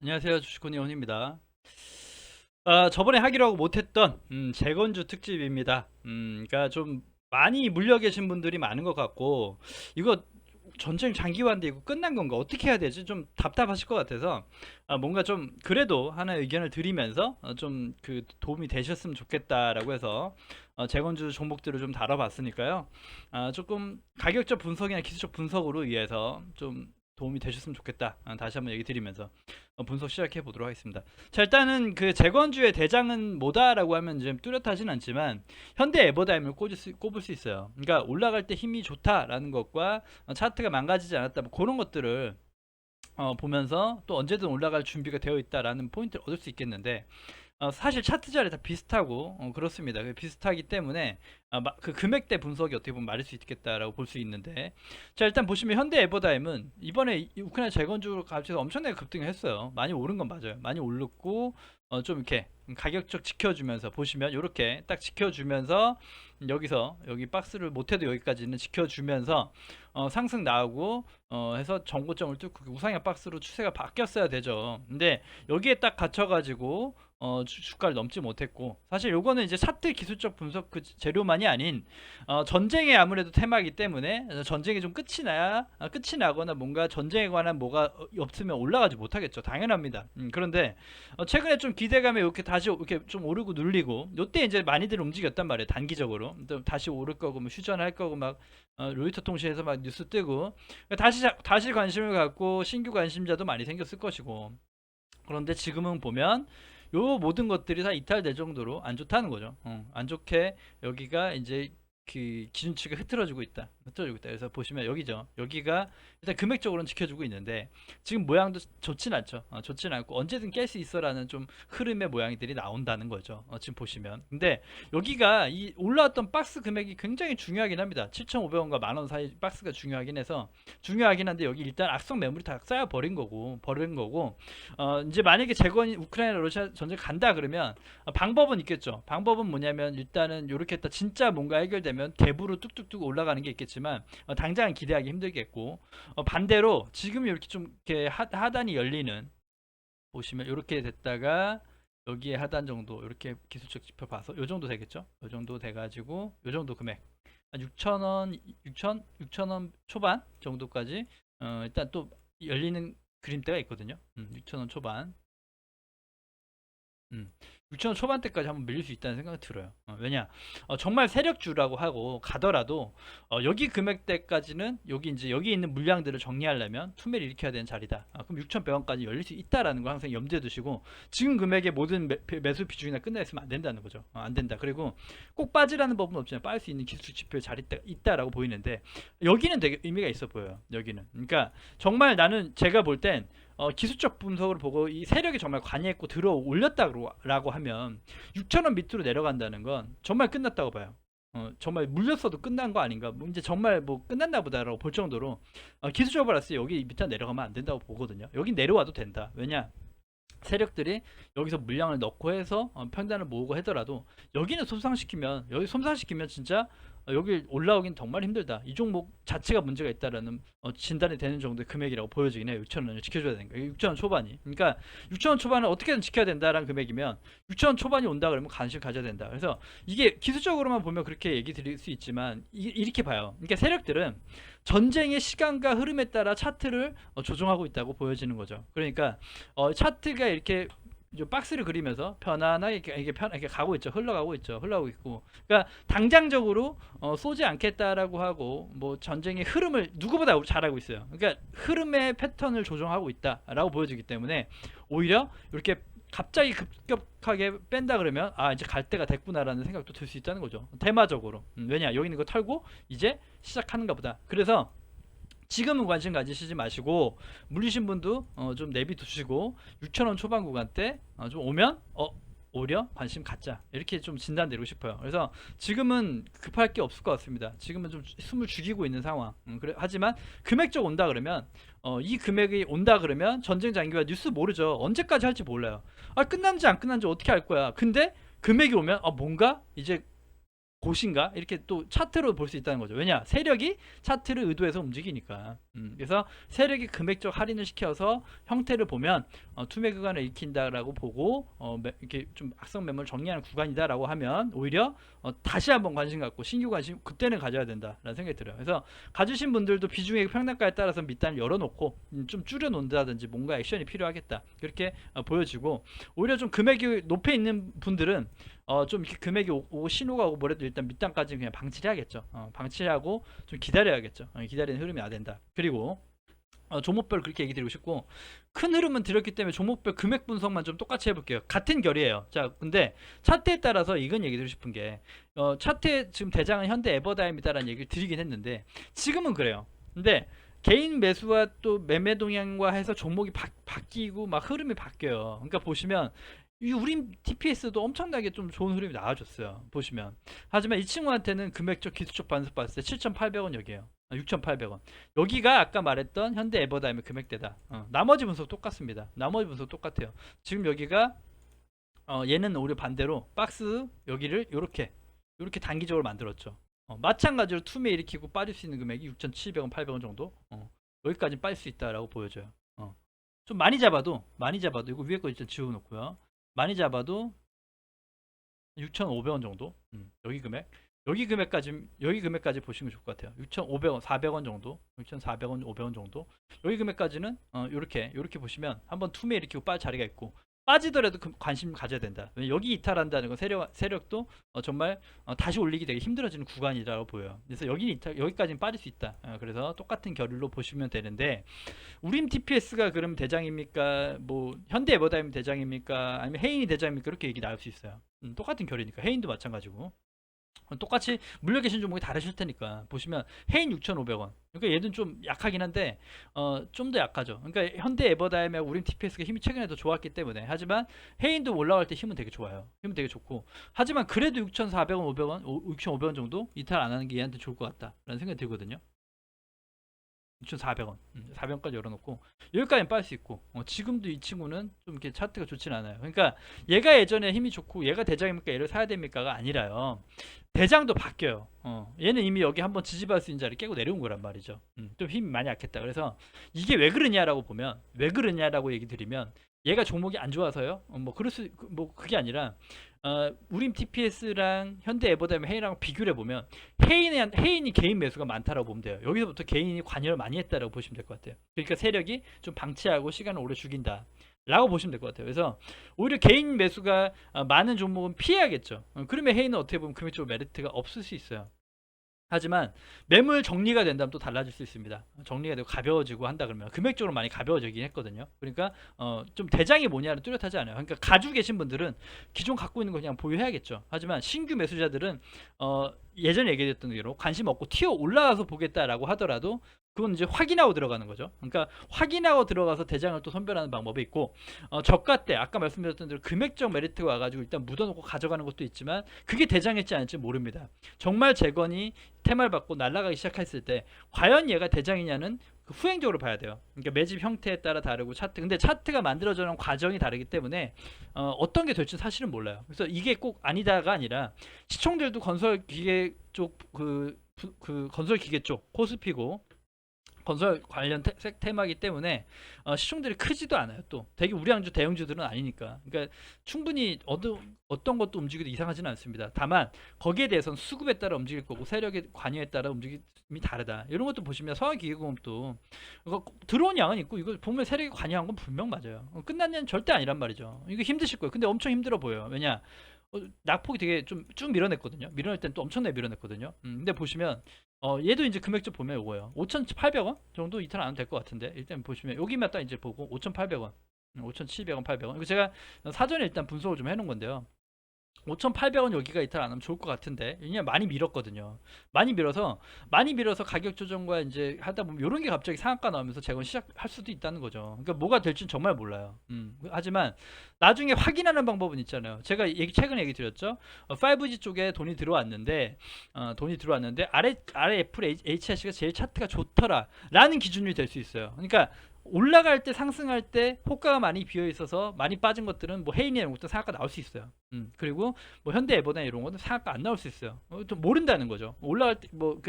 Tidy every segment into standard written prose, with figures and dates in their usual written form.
안녕하세요. 주식코니 원입니다. 저번에 하기로 하고 못했던 재건주 특집입니다. 그러니까 좀 많이 물려 계신 분들이 많은 것 같고, 이거 전쟁 장기화인데 이거 끝난 건가? 어떻게 해야 되지? 좀 답답하실 것 같아서 뭔가 좀 그래도 하나의 의견을 드리면서 좀 그 도움이 되셨으면 좋겠다라고 해서 재건주 종목들을 좀 다뤄봤으니까요. 조금 가격적 분석이나 기술적 분석으로 위해서 좀 도움이 되셨으면 좋겠다. 다시 한번 얘기 드리면서 분석 시작해 보도록 하겠습니다. 자, 일단은 그 재건주의 대장은 뭐다라고 하면 좀 뚜렷하진 않지만 현대 에버다임을 꼽을 수 있어요. 그러니까 올라갈 때 힘이 좋다라는 것과 차트가 망가지지 않았다, 뭐 그런 것들을 보면서 또 언제든 올라갈 준비가 되어 있다라는 포인트를 얻을 수 있겠는데, 사실 차트 자리 다 비슷하고 그렇습니다. 비슷하기 때문에 그 금액대 분석이 어떻게 보면 맞을 수 있겠다라고 볼 수 있는데, 자, 일단 보시면 현대 에버다임은 이번에 이 우크라이나 재건주로 갑자기 엄청나게 급등을 했어요. 많이 오른 건 맞아요. 많이 오르고 좀 이렇게 가격적 지켜주면서 보시면 이렇게 딱 지켜주면서 여기서 여기 박스를 못해도 여기까지는 지켜주면서 상승 나오고 해서 정고점을 뚫고 우상향 박스로 추세가 바뀌었어야 되죠. 근데 여기에 딱 갇혀가지고 주가를 넘지 못했고, 사실 요거는 이제 차트 기술적 분석 그 재료만이 아닌 전쟁의 아무래도 테마이기 때문에 전쟁이 좀 끝이 나거나 뭔가 전쟁에 관한 뭐가 없으면 올라가지 못하겠죠. 당연합니다. 그런데 최근에 좀 기대감에 이렇게 다시 이렇게 좀 오르고 눌리고, 요때 이제 많이들 움직였단 말이에요. 단기적으로 또 다시 오를 거고 뭐 휴전할 거고 막 로이터 통신에서 막 뉴스 뜨고, 다시 관심을 갖고 신규 관심자도 많이 생겼을 것이고, 그런데 지금은 보면 요 모든 것들이 다 이탈될 정도로 안 좋다는 거죠. 안 좋게 여기가 이제 그 기준치가 흐트러지고 있다. 그래서 보시면 여기죠. 여기가 일단 금액적으로는 지켜주고 있는데 지금 모양도 좋진 않죠. 좋진 않고 언제든 깰 수 있어라는 좀 흐름의 모양들이 나온다는 거죠. 지금 보시면. 근데 여기가 이 올라왔던 박스 금액이 굉장히 중요하긴 합니다. 7,500원과 만 원 사이 박스가 중요하긴 한데 여기 일단 악성 매물이 다 쌓여 버린 거고, 이제 만약에 재건이 우크라이나 러시아 전쟁 간다 그러면 방법은 있겠죠. 방법은 뭐냐면 일단은 이렇게 했다 진짜 뭔가 해결되면 갭으로 뚝뚝뚝 올라가는 게 있겠지만 당장은 기대하기 힘들겠고, 반대로 지금 이렇게 좀 이렇게 하단이 열리는, 보시면 이렇게 됐다가 여기에 하단 정도 이렇게 기술적 지표 봐서 요 정도 되겠죠. 요 정도 돼가지고 요 정도 금액 한 6,000원, 6,000원 초반 정도까지 일단 또 열리는 그림대가 있거든요. 6,000원 초반. 음, 6천원 초반대까지 한번 밀릴 수 있다는 생각이 들어요. 왜냐, 정말 세력주라고 하고 가더라도 여기 금액대까지는 여기 이제 여기 있는 물량들을 정리하려면 투매를 일으켜야 되는 자리다. 그럼 6,100원까지 열릴 수 있다라는 거 항상 염두에 두시고, 지금 금액의 모든 매수 비중이나 끝나 있으면 안 된다는 거죠. 안 된다. 그리고 꼭 빠지라는 법은 없지만 빠질 수 있는 기술 지표의 자리가 있다라고 보이는데, 여기는 되게 의미가 있어 보여요. 여기는. 그러니까 정말 나는 제가 볼땐 기술적 분석을 보고 이 세력이 정말 관여했고 들어 올렸다고 하면 6,000원 밑으로 내려간다는 건 정말 끝났다고 봐요. 정말 물렸어도 끝난 거 아닌가? 뭐 이제 정말 뭐 끝났나 보다라고 볼 정도로 기술적으로 봤을 때 여기 밑에 내려가면 안 된다고 보거든요. 여기 내려와도 된다. 왜냐? 세력들이 여기서 물량을 넣고 해서 평단을 모으고 하더라도 여기 손상시키면 진짜 여기 올라오긴 정말 힘들다. 이 종목 자체가 문제가 있다라는 진단이 되는 정도의 금액이라고 보여지긴 해요. 6,000원을 지켜줘야 되는 거예요. 6,000원 초반이. 그러니까 6,000원 초반을 어떻게든 지켜야 된다라는 금액이면 6,000원 초반이 온다 그러면 관심 가져야 된다. 그래서 이게 기술적으로만 보면 그렇게 얘기 드릴 수 있지만 이렇게 봐요. 그러니까 세력들은 전쟁의 시간과 흐름에 따라 차트를 조정하고 있다고 보여지는 거죠. 그러니까 차트가 이렇게 박스를 그리면서 편안하게 이렇게 가고 있죠. 흘러가고 있고. 그러니까 당장적으로 쏘지 않겠다라고 하고 뭐 전쟁의 흐름을 누구보다 잘 알고 있어요. 그러니까 흐름의 패턴을 조정하고 있다라고 보여지기 때문에 오히려 이렇게 갑자기 급격하게 뺀다 그러면 이제 갈 때가 됐구나라는 생각도 들 수 있다는 거죠. 테마적으로. 왜냐, 여기 있는 거 털고 이제 시작하는가 보다. 그래서 지금은 관심 가지시지 마시고 물리신 분도 좀 내비두시고 6,000원 초반 구간대 좀 오면 오히려 관심 갖자, 이렇게 좀 진단 내리고 싶어요. 그래서 지금은 급할 게 없을 것 같습니다. 지금은 좀 숨을 죽이고 있는 상황. 그래, 하지만 금액적 온다 그러면 이 금액이 온다 그러면 전쟁 장기화 뉴스 모르죠. 언제까지 할지 몰라요. 끝난지 안 끝난지 어떻게 알 거야. 근데 금액이 오면 뭔가 이제 곳인가 이렇게 또 차트로 볼 수 있다는 거죠. 왜냐 세력이 차트를 의도해서 움직이니까. 그래서 세력이 금액적 할인을 시켜서 형태를 보면 투매 구간을 익힌다라고 보고 이렇게 좀 악성 매물 정리하는 구간이다라고 하면 오히려 다시 한번 관심 갖고 신규 관심 그때는 가져야 된다라는 생각이 들어요. 그래서 가주신 분들도 비중의 평단가에 따라서 밑단을 열어놓고 좀 줄여 놓는다든지 뭔가 액션이 필요하겠다 그렇게 보여지고, 오히려 좀 금액이 높여 있는 분들은 좀 이렇게 금액이 오고 신호가 오고 뭐래도 일단 밑단까지 그냥 방치를 해야겠죠. 방치하고 좀 기다려야겠죠. 기다리는 흐름이 안 된다. 그리고 종목별 그렇게 얘기 드리고 싶고, 큰 흐름은 드렸기 때문에 종목별 금액 분석만 좀 똑같이 해볼게요. 같은 결이에요. 자, 근데 차트에 따라서 이건 얘기 드리고 싶은 게 차트에 지금 대장은 현대 에버다임이다라는 얘기를 드리긴 했는데 지금은 그래요. 근데 개인 매수와 또 매매 동향과 해서 종목이 바뀌고 막 흐름이 바뀌어요. 그러니까 보시면 이 우림 TPS도 엄청나게 좀 좋은 흐름이 나와줬어요. 보시면. 하지만 이 친구한테는 금액적 기술적 반습 봤을 때 7,800원 여기에요. 6,800원. 여기가 아까 말했던 현대 에버다임의 금액대다. 나머지 분석 똑같습니다. 나머지 분석 똑같아요. 지금 여기가 얘는 오히려 반대로 박스 여기를 요렇게 단기적으로 만들었죠. 마찬가지로 투매 일으키고 빠질 수 있는 금액이 6,700원, 800원 정도. 여기까지 빠질 수 있다라고 보여져요. 좀 많이 잡아도 이거 위에 거 일단 지워놓고요. 많이 잡아도 6,500원 정도. 여기 금액까지 보시면 좋을 것 같아요. 6,500원, 400원 정도, 6,400원, 500원 정도. 여기 금액까지는 이렇게 보시면 한번 투매 일으키고 빠질 자리가 있고, 빠지더라도 관심 가져야 된다. 여기 이탈한다는 건 세력도 정말 다시 올리기 되게 힘들어지는 구간이라고 보여요. 그래서 여기까지는 빠질 수 있다. 그래서 똑같은 결로 보시면 되는데, 우림 TPS가 그럼 대장입니까? 뭐 현대 에버다임 대장입니까? 아니면 해인이 대장입니까? 이렇게 얘기 나올 수 있어요. 똑같은 결이니까. 해인도 마찬가지고. 똑같이 물려 계신 종목이 다르실 테니까 보시면 해인 6,500원. 그러니까 얘는 좀 약하긴 한데 좀 더 약하죠. 그러니까 현대 에버다임하고 우림 TPS가 힘이 최근에 더 좋았기 때문에. 하지만 해인도 올라갈 때 힘은 되게 좋아요. 힘은 되게 좋고. 하지만 그래도 6,400원, 500원, 6,500원 정도 이탈 안 하는 게 얘한테 좋을 것 같다라는 생각이 들거든요. 6,400원, 400원까지 열어놓고 여기까지는 빨 수 있고, 지금도 이 친구는 좀 이렇게 차트가 좋진 않아요. 그러니까 얘가 예전에 힘이 좋고 얘가 대장입니까? 얘를 사야 됩니까가 아니라요. 대장도 바뀌어요. 얘는 이미 여기 한번 지지받을 수 있는 자리 깨고 내려온 거란 말이죠. 좀 힘이 많이 약했다. 그래서 이게 왜 그러냐라고 보면, 왜 그러냐라고 얘기 드리면, 얘가 종목이 안 좋아서요? 그게 아니라 우림 TPS랑 현대 에버다임 해인이랑 비교를 해보면 해인이 개인 매수가 많다라고 보면 돼요. 여기서부터 개인이 관여를 많이 했다라고 보시면 될 것 같아요. 그러니까 세력이 좀 방치하고 시간을 오래 죽인다 라고 보시면 될 것 같아요. 그래서 오히려 개인 매수가 많은 종목은 피해야겠죠. 그러면 해인은 어떻게 보면 금액적으로 메리트가 없을 수 있어요. 하지만 매물 정리가 된다면 또 달라질 수 있습니다. 정리가 되고 가벼워지고 한다 그러면 금액적으로 많이 가벼워지긴 했거든요. 그러니까 좀 대장이 뭐냐는 뚜렷하지 않아요. 그러니까 가지고 계신 분들은 기존 갖고 있는 거 그냥 보유해야겠죠. 하지만 신규 매수자들은 예전에 얘기했던 대로 관심 없고 튀어 올라가서 보겠다라고 하더라도 그건 이제 확인하고 들어가는 거죠. 그러니까 확인하고 들어가서 대장을 또 선별하는 방법이 있고, 저가 때 아까 말씀드렸던 대로 금액적 메리트가 와가지고 일단 묻어놓고 가져가는 것도 있지만 그게 대장일지 아닐지 모릅니다. 정말 재건이 테마를 받고 날아가기 시작했을 때 과연 얘가 대장이냐는 후행적으로 봐야 돼요. 그러니까 매집 형태에 따라 다르고 근데 차트가 만들어지는 과정이 다르기 때문에 어떤 게 될지 사실은 몰라요. 그래서 이게 꼭 아니다가 아니라 시총들도 건설기계 쪽 건설기계 쪽 코스피고 건설 관련 테마이기 때문에 시총들이 크지도 않아요. 또 되게 우량주 대형주들은 아니니까. 그러니까 충분히 어떤 것도 움직여도 이상하지는 않습니다. 다만 거기에 대해서는 수급에 따라 움직일 거고 세력의 관여에 따라 움직임이 다르다. 이런 것도 보시면 서학기계공업도 들어온 양은 있고 이거 보면 세력이 관여한 건 분명 맞아요. 끝난 년 절대 아니란 말이죠. 이거 힘드실 거예요. 근데 엄청 힘들어 보여요. 왜냐? 낙폭이 되게 좀 쭉 밀어냈거든요. 밀어낼 땐 또 엄청나게 밀어냈거든요. 근데 보시면 얘도 이제 금액적 보면 이거예요. 5,800원 정도 이탈 안 하면 될 것 같은데, 일단 보시면 여기만 딱 이제 보고 5,800원, 5,700원, 800원. 이거 제가 사전에 일단 분석을 좀 해놓은 건데요. 5,800원 여기가 이탈 안 하면 좋을 것 같은데, 왜냐면 많이 밀었거든요. 많이 밀어서 가격 조정과 이제 하다 보면 이런 게 갑자기 상한가 나오면서 재건 시작할 수도 있다는 거죠. 그러니까 뭐가 될지는 정말 몰라요. 하지만 나중에 확인하는 방법은 있잖아요. 제가 최근에 얘기 드렸죠. 5G 쪽에 돈이 들어왔는데 아래 애플 HRC가 제일 차트가 좋더라 라는 기준이 될 수 있어요. 그러니까 올라갈 때 상승할 때 호가가 많이 비어 있어서 많이 빠진 것들은 뭐 헤인이나 이런 것도 상한가 나올 수 있어요. 그리고 뭐 현대 에버나 이런 것도 상한가 안 나올 수 있어요. 좀 모른다는 거죠. 올라갈 때 뭐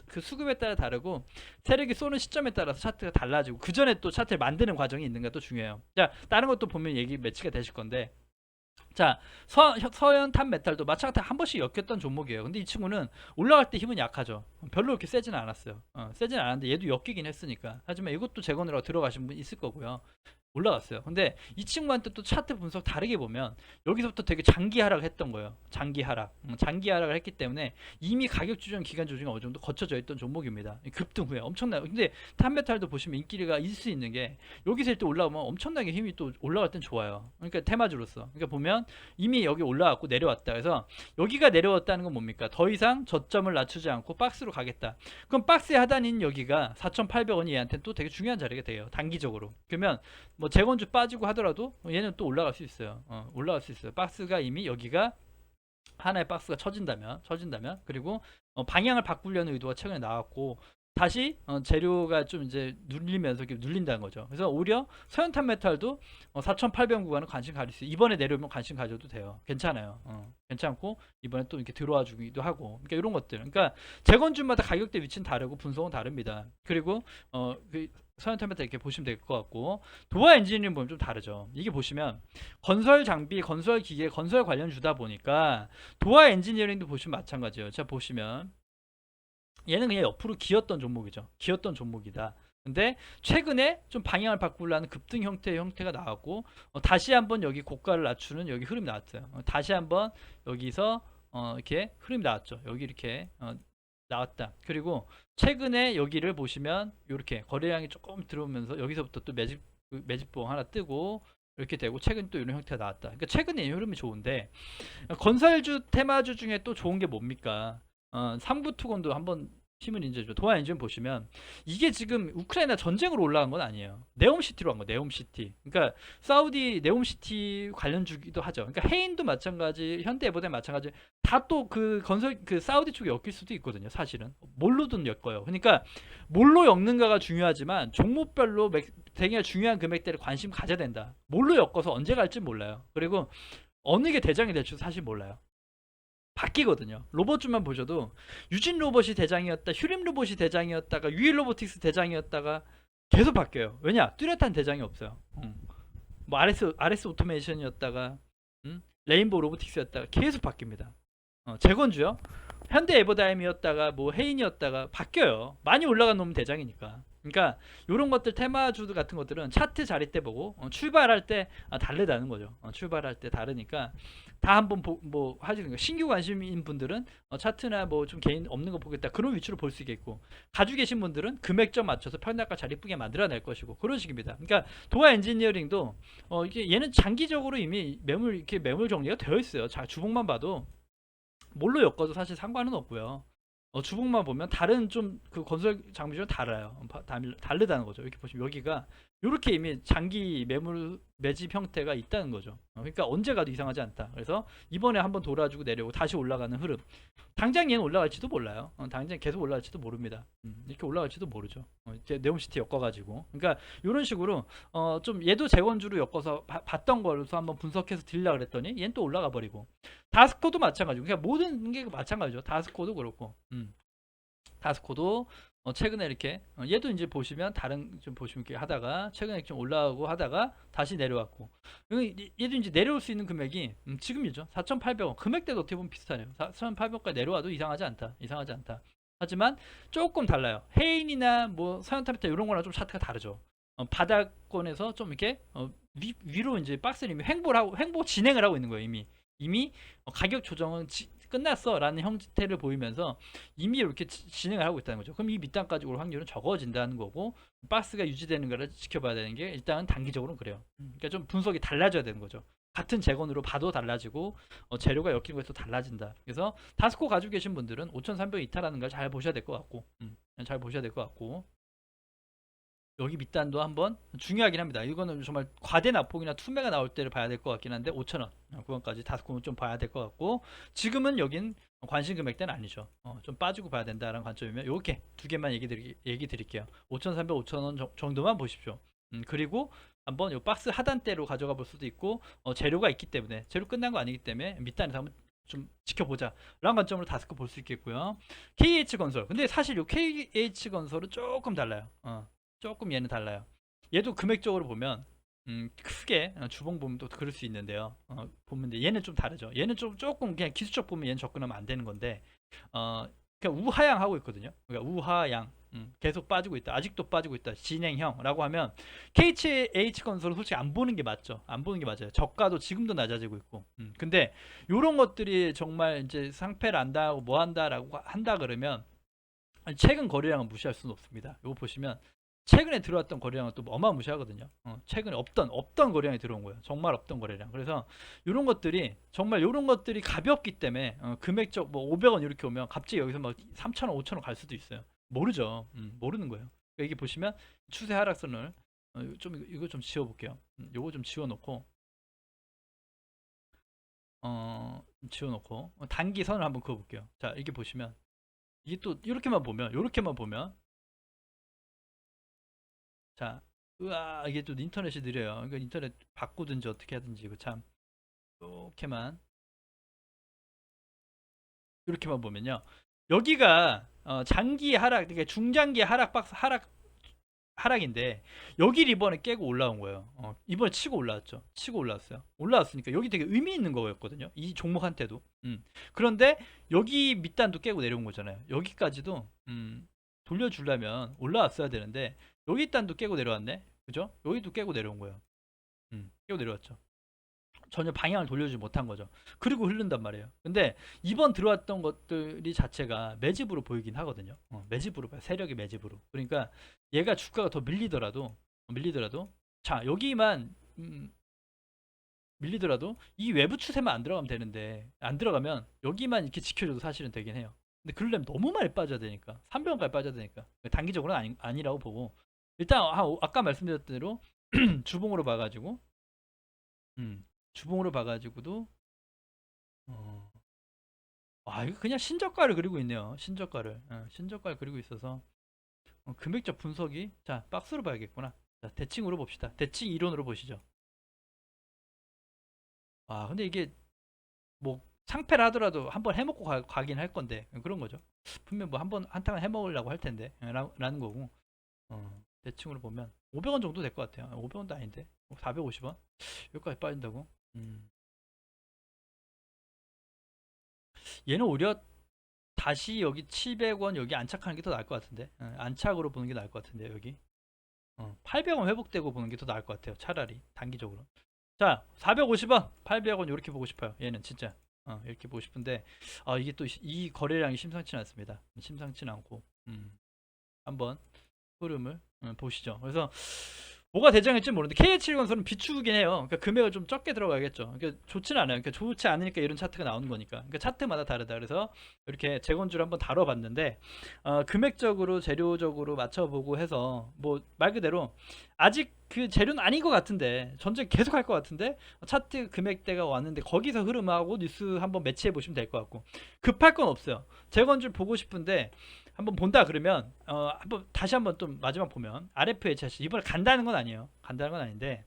그 수급에 따라 다르고 세력이 쏘는 시점에 따라서 차트가 달라지고 그 전에 또 차트를 만드는 과정이 있는가 또 중요해요. 자, 다른 것도 보면 얘기 매치가 되실 건데, 자, 서현 탑메탈도 마찬가지로 한 번씩 엮였던 종목이에요. 근데 이 친구는 올라갈 때 힘은 약하죠. 별로 그렇게 세지는 않았어요. 세지는 않았는데 얘도 엮이긴 했으니까. 하지만 이것도 재건으로 들어가신 분 있을 거고요. 올라갔어요. 근데 이 친구한테 또 차트 분석 다르게 보면 여기서부터 되게 장기 하락을 했던 거예요. 장기 하락. 장기 하락을 했기 때문에 이미 가격 조정, 기간 조정이 어느 정도 거쳐져 있던 종목입니다. 급등 후에 엄청나요. 근데 탑메탈도 보시면 인기가 있을 수 있는 게 여기서 일단 올라오면 엄청나게 힘이 또 올라갈 땐 좋아요. 그러니까 테마주로서. 그러니까 보면 이미 여기 올라왔고 내려왔다. 그래서 여기가 내려왔다는 건 뭡니까? 더 이상 저점을 낮추지 않고 박스로 가겠다. 그럼 박스의 하단인 여기가 4,800원이 얘한테는 또 되게 중요한 자리가 돼요. 단기적으로. 그러면 뭐 재건주 빠지고 하더라도 얘는 또 올라갈 수 있어요. 올라갈 수 있어요. 박스가 이미 여기가 하나의 박스가 쳐진다면 그리고 방향을 바꾸려는 의도가 최근에 나왔고 다시 재료가 좀 이제 눌리면서 이렇게 눌린다는 거죠. 그래서 오히려 서현탄 메탈도 4,800원 구간은 관심 가질 수 있어요. 이번에 내려오면 관심 가져도 돼요. 괜찮아요. 괜찮고 이번에 또 이렇게 들어와 주기도 하고, 그러니까 이런 것들. 그러니까 재건주마다 가격대 위치는 다르고 분석은 다릅니다. 그리고 그 서현탄 메탈 이렇게 보시면 될 것 같고, 도화 엔지니어링 보면 좀 다르죠. 이게 보시면 건설 장비, 건설 기계, 건설 관련 주다 보니까 도화 엔지니어링도 보시면 마찬가지예요. 자, 보시면 얘는 그냥 옆으로 기었던 종목이죠. 기었던 종목이다. 근데 최근에 좀 방향을 바꾸려는 급등 형태의 형태가 나왔고, 다시 한번 여기 고가를 낮추는 여기 흐름이 나왔어요. 다시 한번 여기서 이렇게 흐름이 나왔죠. 여기 이렇게 나왔다. 그리고 최근에 여기를 보시면 이렇게 거래량이 조금 들어오면서 여기서부터 또 매집봉 하나 뜨고 이렇게 되고, 최근 또 이런 형태가 나왔다. 그러니까 최근에 이 흐름이 좋은데, 건설주 테마주 중에 또 좋은 게 뭡니까? 삼부투건도 한번 힘을 인정해줘. 도화 엔진 보시면 이게 지금 우크라이나 전쟁으로 올라간 건 아니에요. 네옴시티로 한 거. 네옴시티. 그러니까 사우디 네옴시티 관련주기도 하죠. 그러니까 해인도 마찬가지, 현대에버도 마찬가지. 다 또 그 건설 그 사우디 쪽에 엮일 수도 있거든요. 사실은 뭘로든 엮어요. 그러니까 뭘로 엮는가가 중요하지만 종목별로 되게 중요한 금액대를 관심 가져야 된다. 뭘로 엮어서 언제 갈지 몰라요. 그리고 어느 게 대장이 될지 사실 몰라요. 바뀌거든요. 로봇주만 보셔도 유진 로봇이 대장이었다, 휴림 로봇이 대장이었다가 유일 로보틱스 대장이었다가 계속 바뀌어요. 왜냐? 뚜렷한 대장이 없어요. 뭐 RS 오토메이션이었다가 레인보우 로보틱스였다가 계속 바뀝니다. 재건주요. 현대 에버다임이었다가 뭐 헤인이었다가 바뀌어요. 많이 올라간 놈은 대장이니까. 그러니까 이런 것들 테마주 같은 것들은 차트 자리 때 보고 출발할 때 다르다는 거죠. 출발할 때 다르니까 다 한번 뭐 하시는 거. 신규 관심인 분들은 차트나 뭐 좀 개인 없는 거 보겠다, 그런 위치로 볼 수 있겠고, 가지고 계신 분들은 금액점 맞춰서 편락가 잘 이쁘게 만들어낼 것이고, 그런 식입니다. 그러니까 도화 엔지니어링도 이게 얘는 장기적으로 이미 매물 정리가 되어 있어요. 자, 주봉만 봐도 뭘로 엮어도 사실 상관은 없고요. 주봉만 보면 다른 좀 그 건설 장비랑 달라요. 다르다는 거죠. 이렇게 보시면 여기가 이렇게 이미 장기 매집 형태가 있다는 거죠. 그러니까 언제 가도 이상하지 않다. 그래서 이번에 한번 돌아주고 내려오고 다시 올라가는 흐름. 당장 얘는 올라갈지도 몰라요. 당장 계속 올라갈지도 모릅니다. 이렇게 올라갈지도 모르죠. 이제 네옴시티 엮어가지고. 그러니까 이런 식으로 좀 얘도 재건주로 엮어서 봤던 걸로서 한번 분석해서 드리려고 그랬더니 얘는 또 올라가 버리고. 다스코도 마찬가지고. 그러니까 모든 게 마찬가지죠. 다스코도 그렇고. 다스코도 최근에 이렇게 얘도 이제 보시면 다른 좀 보시면 이렇게 하다가 최근에 좀 올라오고 하다가 다시 내려왔고, 얘도 이제 내려올 수 있는 금액이 지금이죠. 4,800원. 금액대도 어떻게 보면 비슷하네요. 4,800원까지 내려와도 이상하지 않다. 하지만 조금 달라요. 헤인이나 뭐 서현타비타 이런 거랑 좀 차트가 다르죠. 바닥권에서 좀 이렇게 위로 이제 박스를 이미 횡보 진행을 하고 있는 거예요. 이미 가격 조정은 끝났어 라는 형태를 보이면서 이미 이렇게 진행을 하고 있다는 거죠. 그럼 이 밑단까지 올 확률은 적어진다는 거고, 박스가 유지되는 거를 지켜봐야 되는 게 일단은 단기적으로는 그래요. 그러니까 좀 분석이 달라져야 되는 거죠. 같은 재건으로 봐도 달라지고 재료가 엮인 거에서 달라진다. 그래서 다스코 가지고 계신 분들은 5,300 이탈하는 걸 잘 보셔야 될 것 같고, 여기 밑단도 한번 중요하긴 합니다. 이거는 정말 과대 낙폭이나 투매가 나올 때를 봐야 될 것 같긴 한데 5,000원 구간까지 다스코는 좀 봐야 될 것 같고, 지금은 여긴 관심 금액대는 아니죠. 좀 빠지고 봐야 된다는 관점이면 이렇게 두 개만 얘기 드릴게요. 5,300, 5,000원 정도만 보십시오. 그리고 한번 요 박스 하단대로 가져가 볼 수도 있고, 재료가 있기 때문에, 재료 끝난 거 아니기 때문에 밑단에서 한번 좀 지켜보자 라는 관점으로 다스크 볼 수 있겠고요. KH건설, 근데 사실 요 KH건설은 조금 달라요. 조금 얘는 달라요. 얘도 금액적으로 보면 크게 주봉 보면 또 그럴 수 있는데요. 보면 얘는 좀 다르죠. 얘는 좀 조금 그냥 기술적 보면 얘는 접근하면 안 되는 건데, 그냥 우하향 하고 있거든요. 그러니까 우하향, 계속 빠지고 있다, 아직도 빠지고 있다, 진행형라고 하면 KH 건설은 솔직히 안 보는 게 맞죠. 안 보는 게 맞아요. 저가도 지금도 낮아지고 있고. 근데 이런 것들이 정말 이제 상패를 안다고 뭐 한다라고 한다 그러면 최근 거래량은 무시할 수는 없습니다. 이거 보시면 최근에 들어왔던 거래량은 또 어마무시하거든요. 최근에 없던 거래량이 들어온 거예요. 정말 없던 거래량. 그래서 이런 것들이 정말 이런 것들이 가볍기 때문에 금액적 뭐 500원 이렇게 오면 갑자기 여기서 막 3,000원, 5,000원 갈 수도 있어요. 모르죠. 모르는 거예요. 그러니까 여기 보시면 추세 하락선을 좀 이거 좀 지워 볼게요. 요거 좀 지워 놓고 단기 선을 한번 그어 볼게요. 자, 이게 보시면 이게 또 이렇게만 보면 자, 으아, 이게 또 인터넷이 느려요. 그러니까 인터넷 바꾸든지 어떻게 하든지 이거 참 이렇게만 이렇게만 보면요. 여기가 장기 하락, 그러니까 중장기 하락 박스 하락인데 여기 이번에 깨고 올라온 거예요. 이번에 치고 올라왔죠. 치고 올라왔어요. 올라왔으니까 여기 되게 의미 있는 거였거든요. 이 종목한테도. 그런데 여기 밑단도 깨고 내려온 거잖아요. 여기까지도 돌려주려면 올라왔어야 되는데 여기 단도 깨고 내려왔네. 그죠? 여기도 깨고 내려온 거예요. 깨고 내려왔죠. 전혀 방향을 돌려주지 못한 거죠. 그리고 흐른단 말이에요. 근데 이번 들어왔던 것들이 자체가 매집으로 보이긴 하거든요. 매집으로 봐요. 세력의 매집으로. 그러니까 얘가 주가가 더 밀리더라도 자, 여기만 밀리더라도 이 외부 추세만 안 들어가면 되는데, 안 들어가면 여기만 이렇게 지켜줘도 사실은 되긴 해요. 근데 그러려면 너무 많이 빠져야 되니까, 300원까지 빠져야 되니까 단기적으로는 아니라고 보고, 일단 아까 말씀드렸던 대로 주봉으로 봐가지고 주봉으로 봐가지고도 어, 이거 그냥 신저가를 그리고 있네요. 신저가를 그리고 있어서 금액적 분석이, 자, 박스로 봐야겠구나. 자, 대칭으로 봅시다. 대칭 이론으로 보시죠. 근데 이게 뭐 상패를 하더라도 한번 해먹고 가긴 할 건데 그런 거죠. 분명 뭐 한번 한탕을 해먹으려고 할 텐데 라는 거고, 대충으로 보면 500원 정도 될 것 같아요. 500원도 아닌데 450원 여기까지 빠진다고. 얘는 오히려 다시 여기 700원 여기 안착하는 게 더 나을 것 같은데, 안착으로 보는 게 나을 것 같은데 여기 800원 회복되고 보는 게 더 나을 것 같아요. 차라리 단기적으로. 자, 450원 800원 이렇게 보고 싶어요. 얘는 진짜 이렇게 보고 싶은데 이게 또 이 거래량이 심상치 않습니다. 심상치 않고 한번 흐름을 보시죠. 그래서 뭐가 대장일지 모르는데 KH7건설은 비추긴 해요. 그러니까 금액을 좀 적게 들어가겠죠. 그러니까 좋지는 않아요. 그러니까 좋지 않으니까 이런 차트가 나오는 거니까. 그러니까 차트마다 다르다. 그래서 이렇게 재건주를 한번 다뤄봤는데 금액적으로 재료적으로 맞춰보고 해서 뭐 말 그대로 아직 그 재료는 아닌 것 같은데 전쟁 계속 할 것 같은데 차트 금액대가 왔는데 거기서 흐름하고 뉴스 한번 매치해 보시면 될 것 같고, 급할 건 없어요. 재건주 보고 싶은데 한번 본다 그러면 한번 다시 한번 좀 마지막 보면 RFHC 이번에 간다는 건 아니에요. 간다는 건 아닌데,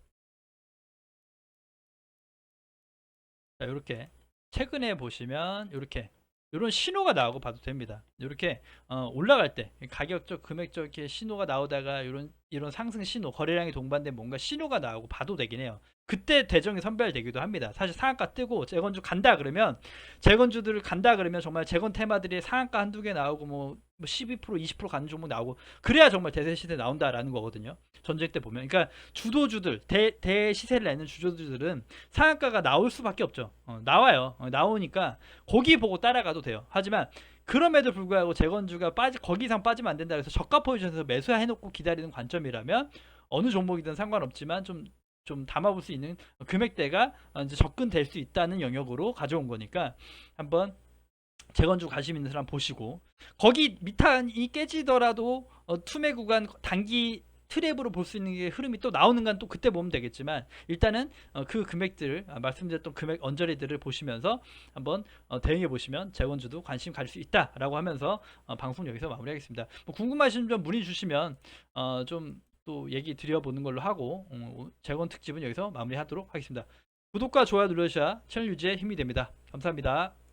자, 이렇게 최근에 보시면 이렇게 이런 신호가 나오고 봐도 됩니다. 이렇게 올라갈 때 가격적 금액적 이렇게 신호가 나오다가 이런 상승 신호, 거래량이 동반된 뭔가 신호가 나오고 봐도 되긴 해요. 그때 대정이 선별되기도 합니다. 사실 상한가 뜨고 재건주 간다 그러면, 재건주들을 간다 그러면 정말 재건 테마들이 상한가 한두 개 나오고 뭐 12% 20% 가는 종목 나오고 그래야 정말 대세 시세 나온다라는 거거든요. 전쟁 때 보면. 그러니까 주도주들, 대시세를 내는 주도주들은 상한가가 나올 수밖에 없죠. 나와요. 나오니까 거기 보고 따라가도 돼요. 하지만 그럼에도 불구하고 재건주가 거기 이상 빠지면 안 된다. 그래서 저가 포지션에서 매수해놓고 기다리는 관점이라면 어느 종목이든 상관없지만 좀 담아볼 수 있는 금액대가 이제 접근될 수 있다는 영역으로 가져온 거니까 한번 재건주 관심 있는 사람 보시고, 거기 밑단이 깨지더라도 투매 구간 단기 트랩으로 볼 수 있는 게 흐름이 또 나오는 건 또 그때 보면 되겠지만, 일단은 그 금액들 말씀드렸던 금액 언저리들을 보시면서 한번 대응해 보시면 재건주도 관심 가질 수 있다라고 하면서 방송 여기서 마무리하겠습니다. 뭐 궁금하신 점 문의 주시면 좀 또 얘기 드려보는 걸로 하고 재건 특집은 여기서 마무리하도록 하겠습니다. 구독과 좋아요 눌러주셔야 채널 유지에 힘이 됩니다. 감사합니다.